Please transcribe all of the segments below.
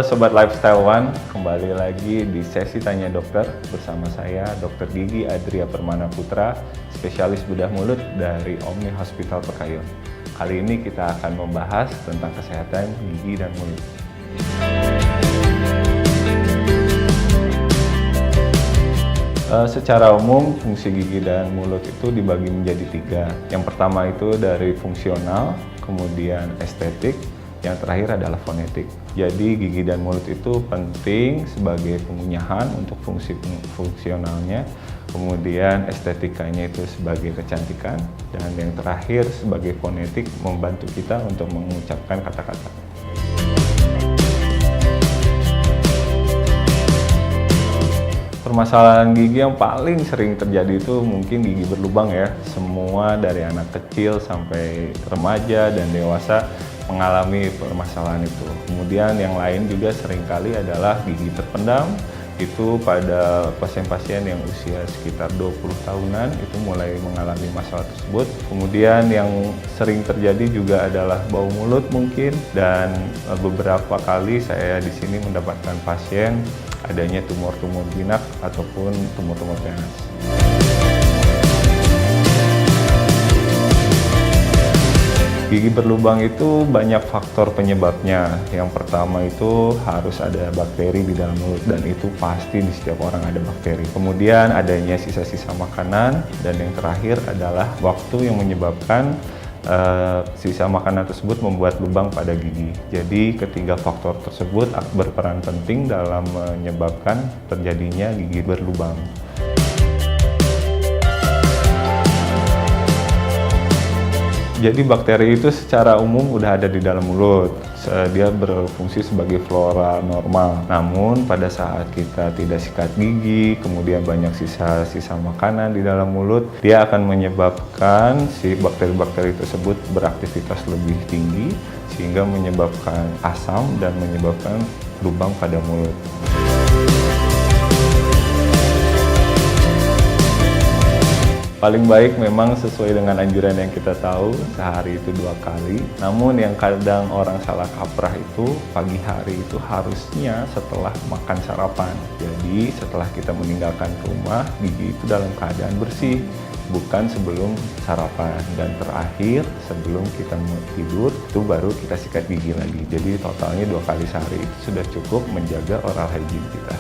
Halo Sobat Lifestyle One, kembali lagi di sesi Tanya Dokter bersama saya Dr. Gigi Adria Permana Putra, spesialis bedah mulut dari Omni Hospital Pekayun. Kali ini kita akan membahas tentang kesehatan gigi dan mulut. Secara umum, fungsi gigi dan mulut itu dibagi menjadi tiga. Yang pertama itu dari fungsional, kemudian estetik, yang terakhir adalah fonetik. Jadi gigi dan mulut itu penting sebagai pengunyahan untuk fungsi fungsionalnya, kemudian estetikanya itu sebagai kecantikan, dan yang terakhir sebagai fonetik membantu kita untuk mengucapkan kata-kata. Permasalahan gigi yang paling sering terjadi itu mungkin gigi berlubang ya. Semua dari anak kecil sampai remaja dan dewasa mengalami permasalahan itu. Kemudian yang lain juga seringkali adalah gigi terpendam. Itu pada pasien-pasien yang usia sekitar 20 tahunan itu mulai mengalami masalah tersebut. Kemudian yang sering terjadi juga adalah bau mulut mungkin, dan beberapa kali saya di sini mendapatkan pasien adanya tumor-tumor jinak ataupun tumor-tumor ganas. Gigi berlubang itu banyak faktor penyebabnya. Yang pertama itu harus ada bakteri di dalam mulut, dan itu pasti di setiap orang ada bakteri. Kemudian adanya sisa-sisa makanan, dan yang terakhir adalah waktu yang menyebabkan sisa makanan tersebut membuat lubang pada gigi. Jadi ketiga faktor tersebut berperan penting dalam menyebabkan terjadinya gigi berlubang. Jadi bakteri itu secara umum udah ada di dalam mulut. Dia berfungsi sebagai flora normal. Namun pada saat kita tidak sikat gigi, kemudian banyak sisa-sisa makanan di dalam mulut, dia akan menyebabkan si bakteri-bakteri tersebut beraktivitas lebih tinggi, sehingga menyebabkan asam dan menyebabkan lubang pada mulut. Paling baik memang sesuai dengan anjuran yang kita tahu, sehari itu 2 kali. Namun yang kadang orang salah kaprah itu, pagi hari itu harusnya setelah makan sarapan. Jadi setelah kita meninggalkan rumah, gigi itu dalam keadaan bersih, bukan sebelum sarapan. Dan terakhir, sebelum kita mau tidur, itu baru kita sikat gigi lagi. Jadi totalnya 2 kali sehari itu sudah cukup menjaga oral hygiene kita.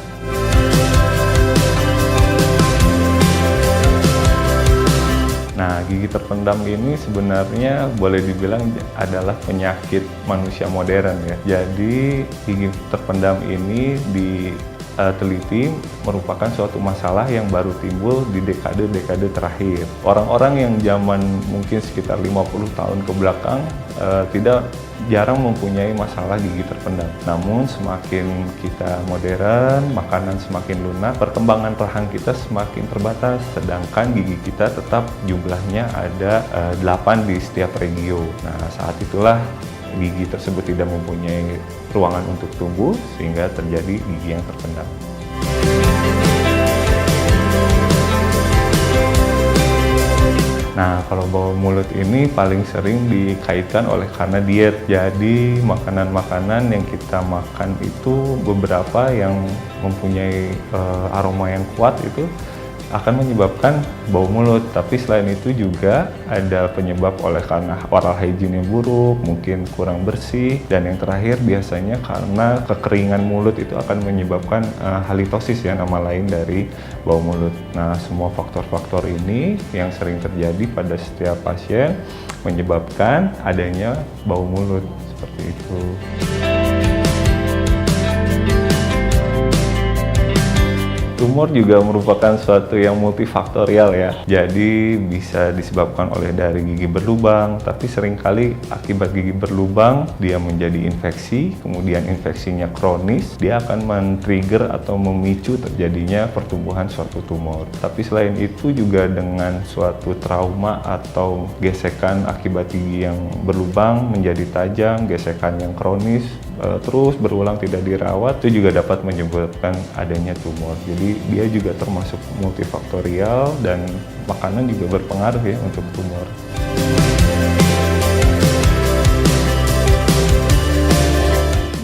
Nah, gigi terpendam ini sebenarnya boleh dibilang adalah penyakit manusia modern ya. Jadi gigi terpendam ini diteliti merupakan suatu masalah yang baru timbul di dekade-dekade terakhir. Orang-orang yang zaman mungkin sekitar 50 tahun ke belakang jarang mempunyai masalah gigi terpendam. Namun semakin kita modern, makanan semakin lunak, perkembangan rahang kita semakin terbatas, sedangkan gigi kita tetap jumlahnya ada 8 di setiap regio. Nah, saat itulah gigi tersebut tidak mempunyai ruangan untuk tumbuh, sehingga terjadi gigi yang terpendam. Nah, kalau bau mulut ini paling sering dikaitkan oleh karena diet. Jadi, makanan-makanan yang kita makan itu beberapa yang mempunyai aroma yang kuat itu akan menyebabkan bau mulut. Tapi selain itu juga ada penyebab oleh karena oral hygiene yang buruk, mungkin kurang bersih, dan yang terakhir biasanya karena kekeringan mulut itu akan menyebabkan halitosis ya, nama lain dari bau mulut. Nah, semua faktor-faktor ini yang sering terjadi pada setiap pasien menyebabkan adanya bau mulut seperti itu. Tumor juga merupakan suatu yang multifaktorial ya. Jadi bisa disebabkan oleh dari gigi berlubang, tapi seringkali akibat gigi berlubang dia menjadi infeksi, kemudian infeksinya kronis, dia akan men-trigger atau memicu terjadinya pertumbuhan suatu tumor. Tapi selain itu juga dengan suatu trauma atau gesekan akibat gigi yang berlubang menjadi tajam, gesekan yang kronis, terus berulang tidak dirawat, itu juga dapat menyebabkan adanya tumor. Jadi dia juga termasuk multifaktorial, dan makanan juga berpengaruh ya untuk tumor.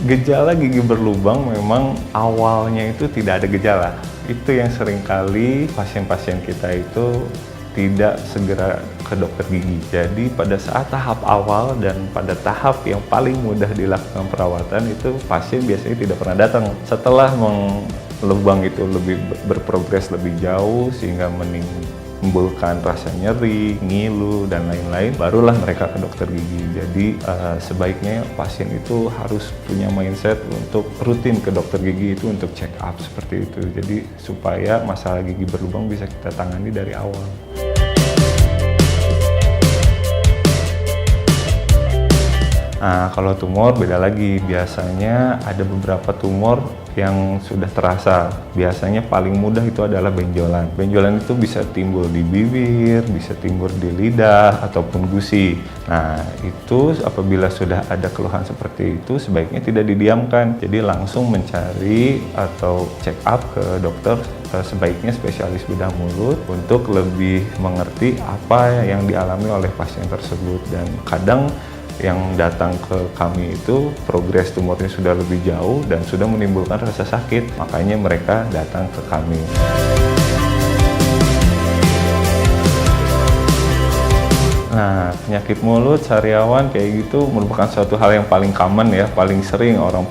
Gejala gigi berlubang memang awalnya itu tidak ada gejala. Itu yang seringkali pasien-pasien kita itu tidak segera ke dokter gigi. Jadi pada saat tahap awal dan pada tahap yang paling mudah dilakukan perawatan itu pasien biasanya tidak pernah datang. Setelah lubang itu lebih berprogres lebih jauh sehingga menimbulkan rasa nyeri, ngilu, dan lain-lain, barulah mereka ke dokter gigi. Jadi sebaiknya pasien itu harus punya mindset untuk rutin ke dokter gigi itu untuk check up seperti itu. Jadi supaya masalah gigi berlubang bisa kita tangani dari awal. Nah, kalau tumor beda lagi. Biasanya ada beberapa tumor yang sudah terasa. Biasanya paling mudah itu adalah benjolan. Benjolan itu bisa timbul di bibir, bisa timbul di lidah, ataupun gusi. Nah, itu apabila sudah ada keluhan seperti itu, sebaiknya tidak didiamkan. Jadi langsung mencari atau check up ke dokter, sebaiknya spesialis bedah mulut, untuk lebih mengerti apa yang dialami oleh pasien tersebut. Dan kadang yang datang ke kami itu progres tumornya sudah lebih jauh dan sudah menimbulkan rasa sakit, makanya mereka datang ke kami. Nah, penyakit mulut, sariawan kayak gitu merupakan suatu hal yang paling common ya, paling sering orang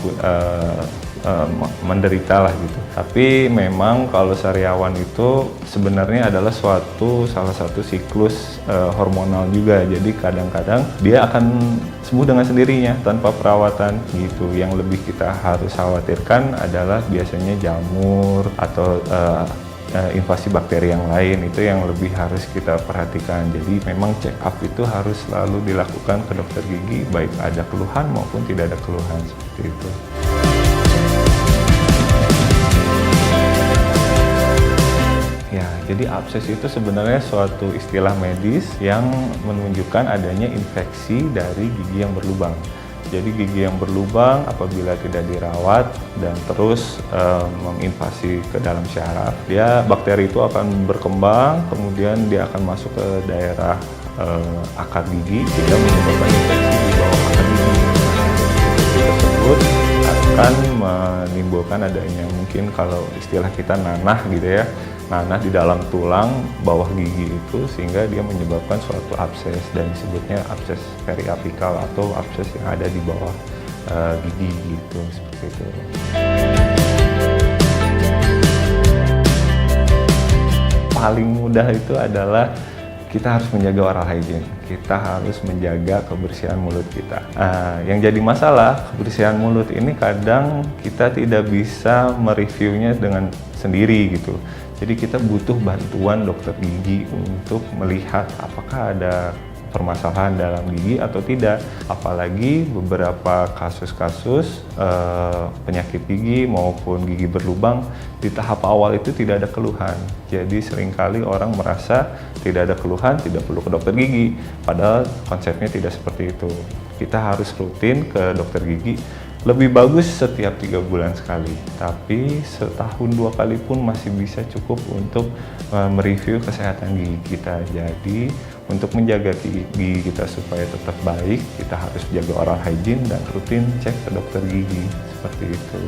menderita lah gitu. Tapi memang kalau sariawan itu sebenarnya adalah salah satu siklus hormonal juga. Jadi kadang-kadang dia akan sembuh dengan sendirinya tanpa perawatan gitu. Yang lebih kita harus khawatirkan adalah biasanya jamur atau invasi bakteri yang lain, itu yang lebih harus kita perhatikan. Jadi memang check up itu harus selalu dilakukan ke dokter gigi, baik ada keluhan maupun tidak ada keluhan, seperti itu. Ya, jadi abses itu sebenarnya suatu istilah medis yang menunjukkan adanya infeksi dari gigi yang berlubang. Jadi gigi yang berlubang apabila tidak dirawat dan terus menginvasi ke dalam syaraf, bakteri itu akan berkembang, kemudian dia akan masuk ke daerah akar gigi, sehingga menyebabkan infeksi di bawah akar gigi. Infeksi tersebut akan menimbulkan adanya, mungkin kalau istilah kita nanah gitu ya, nanah di dalam tulang bawah gigi itu, sehingga dia menyebabkan suatu abses dan disebutnya abses periapikal atau abses yang ada di bawah gigi gitu, seperti itu. Paling mudah itu adalah kita harus menjaga oral hygiene. Kita harus menjaga kebersihan mulut kita. Yang jadi masalah, kebersihan mulut ini kadang kita tidak bisa mereviewnya dengan sendiri gitu. Jadi kita butuh bantuan dokter gigi untuk melihat apakah ada permasalahan dalam gigi atau tidak. Apalagi beberapa kasus-kasus penyakit gigi maupun gigi berlubang di tahap awal itu tidak ada keluhan. Jadi seringkali orang merasa tidak ada keluhan, tidak perlu ke dokter gigi. Padahal konsepnya tidak seperti itu. Kita harus rutin ke dokter gigi. Lebih bagus setiap 3 bulan sekali, tapi setahun 2 kali pun masih bisa cukup untuk mereview kesehatan gigi kita. Jadi untuk menjaga gigi kita supaya tetap baik, kita harus jaga oral hygiene dan rutin cek ke dokter gigi, seperti itu.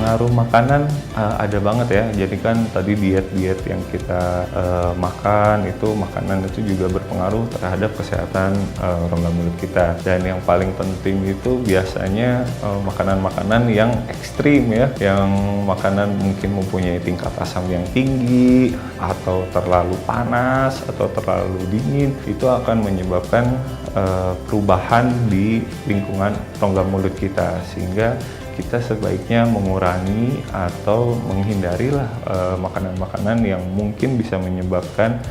Pengaruh makanan ada banget ya. Jadi kan tadi diet-diet yang kita makan itu, makanan itu juga berpengaruh terhadap kesehatan rongga mulut kita. Dan yang paling penting itu biasanya makanan-makanan yang ekstrim ya, yang makanan mungkin mempunyai tingkat asam yang tinggi atau terlalu panas atau terlalu dingin, itu akan menyebabkan perubahan di lingkungan rongga mulut kita, sehingga kita sebaiknya mengurangi atau menghindarilah makanan-makanan yang mungkin bisa menyebabkan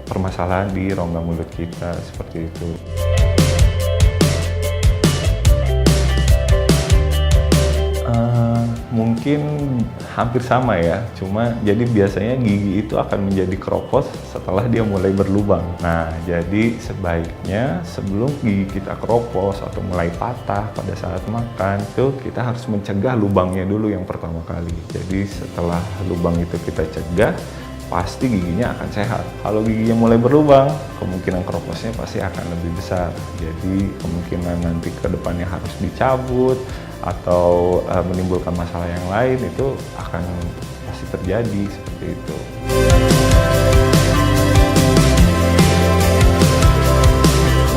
permasalahan di rongga mulut kita, seperti itu. Mungkin hampir sama ya, cuma jadi biasanya gigi itu akan menjadi keropos setelah dia mulai berlubang. Nah, jadi sebaiknya sebelum gigi kita keropos atau mulai patah pada saat makan, itu kita harus mencegah lubangnya dulu yang pertama kali. Jadi setelah lubang itu kita cegah, pasti giginya akan sehat. Kalau giginya mulai berlubang, kemungkinan keroposnya pasti akan lebih besar. Jadi kemungkinan nanti ke depannya harus dicabut atau menimbulkan masalah yang lain itu akan pasti terjadi seperti itu.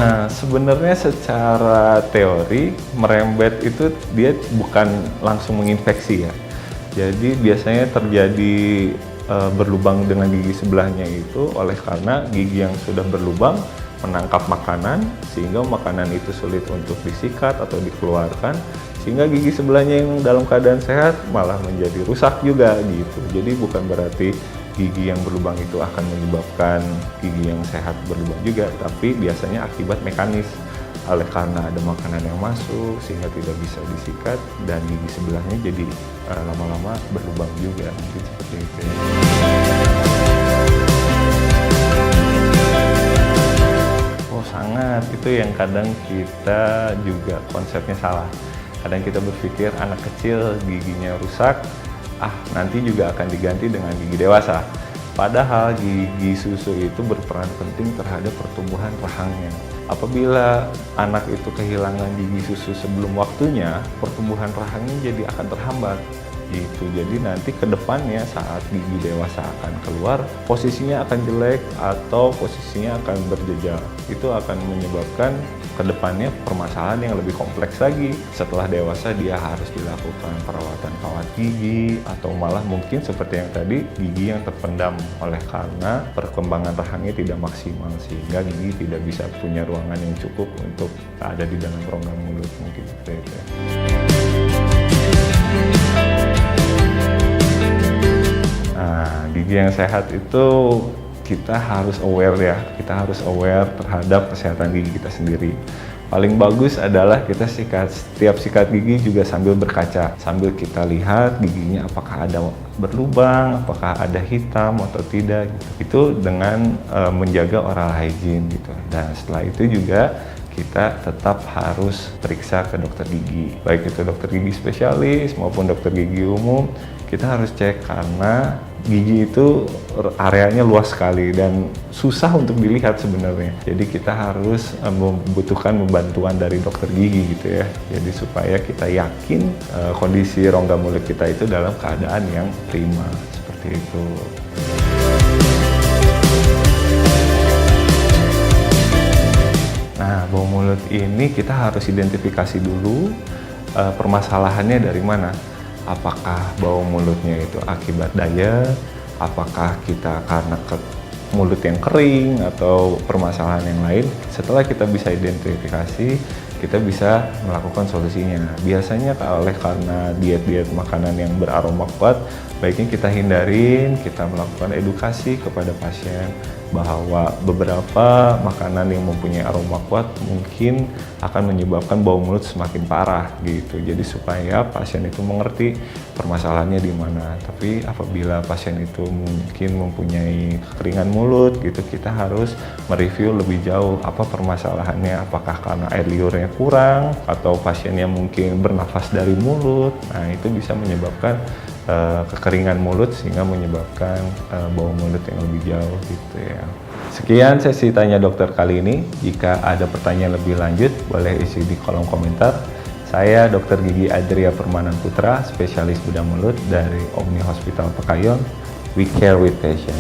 Nah, sebenarnya secara teori merembet itu dia bukan langsung menginfeksi ya. Jadi biasanya terjadi berlubang dengan gigi sebelahnya itu oleh karena gigi yang sudah berlubang menangkap makanan sehingga makanan itu sulit untuk disikat atau dikeluarkan, sehingga gigi sebelahnya yang dalam keadaan sehat malah menjadi rusak juga gitu. Jadi bukan berarti gigi yang berlubang itu akan menyebabkan gigi yang sehat berlubang juga, tapi biasanya akibat mekanis oleh karena ada makanan yang masuk sehingga tidak bisa disikat dan gigi sebelahnya jadi lama-lama berlubang juga, mungkin seperti itu. Oh sangat, itu yang kadang kita juga konsepnya salah. Kadang kita berpikir anak kecil giginya rusak, nanti juga akan diganti dengan gigi dewasa. Padahal gigi susu itu berperan penting terhadap pertumbuhan rahangnya. Apabila anak itu kehilangan gigi susu sebelum waktunya, pertumbuhan rahangnya jadi akan terhambat. Gitu. Jadi nanti ke depannya saat gigi dewasa akan keluar, posisinya akan jelek atau posisinya akan berjejal. Itu akan menyebabkan ke depannya permasalahan yang lebih kompleks lagi. Setelah dewasa dia harus dilakukan perawatan kawat gigi atau malah mungkin seperti yang tadi gigi yang terpendam oleh karena perkembangan rahangnya tidak maksimal sehingga gigi tidak bisa punya ruangan yang cukup untuk ada di dalam rongga mulut, mungkin seperti itu. Nah, gigi yang sehat itu kita harus aware ya, kita harus aware terhadap kesehatan gigi kita sendiri. Paling bagus adalah kita setiap sikat gigi juga sambil berkaca, sambil kita lihat giginya apakah ada berlubang, apakah ada hitam atau tidak gitu. Itu dengan menjaga oral hygiene gitu. Dan setelah itu juga kita tetap harus periksa ke dokter gigi, baik itu dokter gigi spesialis maupun dokter gigi umum. Kita harus cek karena gigi itu areanya luas sekali dan susah untuk dilihat sebenarnya. Jadi kita harus membutuhkan bantuan dari dokter gigi gitu ya. Jadi supaya kita yakin kondisi rongga mulut kita itu dalam keadaan yang prima, seperti itu. Nah, bau mulut ini kita harus identifikasi dulu permasalahannya dari mana. Apakah bau mulutnya itu akibat diet, apakah kita karena mulut yang kering atau permasalahan yang lain. Setelah kita bisa identifikasi, kita bisa melakukan solusinya. Biasanya oleh karena diet-diet makanan yang beraroma kuat, baiknya kita hindarin, kita melakukan edukasi kepada pasien bahwa beberapa makanan yang mempunyai aroma kuat mungkin akan menyebabkan bau mulut semakin parah gitu. Jadi supaya pasien itu mengerti permasalahannya di mana. Tapi apabila pasien itu mungkin mempunyai kekeringan mulut gitu, kita harus mereview lebih jauh apa permasalahannya, apakah karena air liurnya kurang atau pasiennya mungkin bernafas dari mulut. Nah, itu bisa menyebabkan kekeringan mulut sehingga menyebabkan bau mulut yang lebih jauh gitu ya. Sekian sesi Tanya Dokter kali ini. Jika ada pertanyaan lebih lanjut, boleh isi di kolom komentar. Saya Dr. Gigi Adria Permanan Putra, spesialis bedah mulut dari Omni Hospital Pekayon. We care with passion.